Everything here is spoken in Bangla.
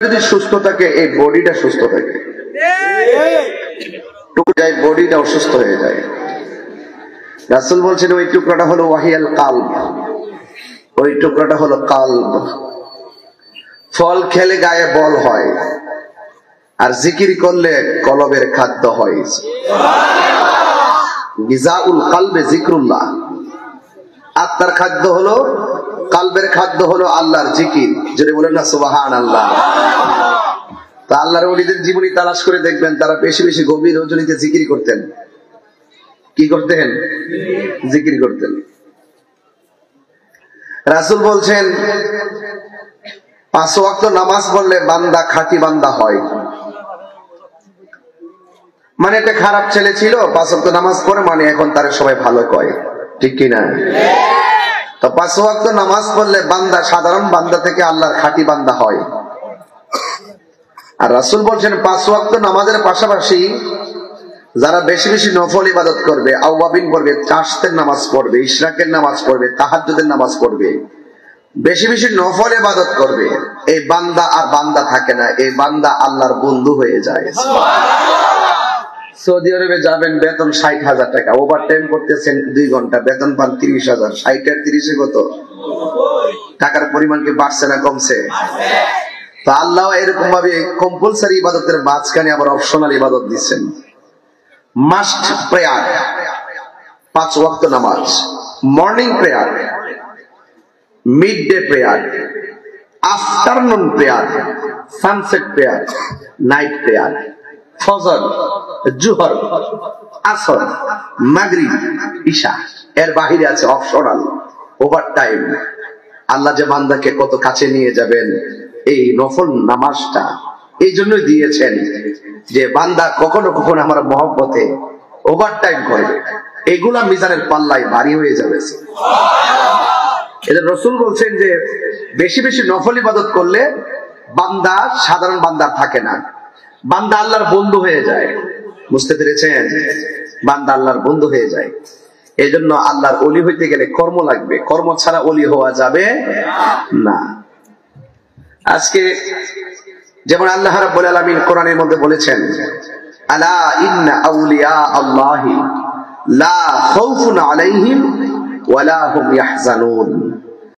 যদি সুস্থ থাকে এই বডিটা সুস্থ থাকে, বডিটা অসুস্থ হয়ে যায়। রাসূল বলছেন ওই টুকরাটা হলো ওয়াহিয়াল কালব, ওই টুকরাটা হলো কালব। ফল খেলে গায়ে বল হয়, আর জিকির করলে কলবের খাদ্য হয়। গিজাউল কালবে জিক্রুল্লাহ, আত্মার খাদ্য হলো, কালবের খাদ্য হলো আল্লাহর জিকির। যদি বলেন না সুবহানাল্লাহ। তা আল্লাহর ওলিদের জীবনী তালাশ করে দেখবেন, তারা বেশি বেশি গভীর রজনীতে জিকির করতেন। কি করতেন? জিকির করতেন। রাসূল বলছেন 5 ওয়াক্ত নামাজ পড়লে বান্দা খাঁটি বান্দা হয়। মানে একটা খারাপ ছেলে ছিল, 5 ওয়াক্ত নামাজ পড়ে, মানে এখন তার সবাই ভালো কয়, ঠিক কিনা? তো 5 ওয়াক্ত নামাজ পড়লে বান্দা সাধারণ বান্দা থেকে আল্লাহর খাঁটি বান্দা হয়। আর রাসূল বলছেন 5 ওয়াক্ত নামাজের পাশাপাশি যারা বেশি বেশি নফল ইবাদত করবে, আওয়াবিন পড়বে, চাশতের নামাজ পড়বে, ইশরাকের নামাজ পড়বে, তাহাজ্জুদের নামাজ পড়বে, বেশি বেশি নফল ইবাদত করবে, এই বান্দা আর বান্দা থাকে না, এই বান্দা আল্লাহর বন্ধু হয়ে যায়। সৌদি আরবে যাবেন, বেতন 60,000 টাকা, ওভার টাইম করতেছেন 2 ঘন্টা, বেতন পান 30,000। 60 আর 30 কত? টাকার পরিমাণ কি বাড়ছে না কমছে? তো আল্লাহ এরকম ভাবে কম্পালসারি ইবাদতের মাঝখানে আবার অপশনাল ইবাদত দিচ্ছেন। মাস্ট প্রেয়ার, 5 ওয়াক্ত নামাজ, morning prayer, mid day prayer, afternoon prayer, sunset prayer, night prayer, ফজর, জোহর, আসর, মাগরিব, ইশা। এর বাহিরে আছে অপশনাল, ওভার টাইম। আল্লাহ যে বান্দাকে কত কাছে নিয়ে যাবেন এই নফল নামাজটা এই জন্যই দিয়েছেন, যে বান্দা কখনো কখনো আমার মহব্বতে ওভার টাইম করবে, এগুলা মিজানের পাল্লায় ভারী হয়ে যাবে। এদের রাসূল বলছেন যে বেশি বেশি নফল ইবাদত করলে বান্দা সাধারণ বান্দা থাকে না, বান্দা আল্লাহর বন্ধু হয়ে যায়। বুঝতে পেরেছেন? বান্দা আল্লাহর বন্ধু হয়ে যায়। এই জন্য আল্লাহর ওলি হইতে গেলে কর্ম লাগবে, কর্ম ছাড়া ওলি হওয়া যাবে না। আজকে যেমন আল্লাহ রাব্বুল আলামিন কোরআনের মধ্যে বলেছেন, আলা ইন্না আউলিয়া আল্লাহি লা খাউফুন আলাইহিম ওয়া লা হুম ইয়াহজানুন।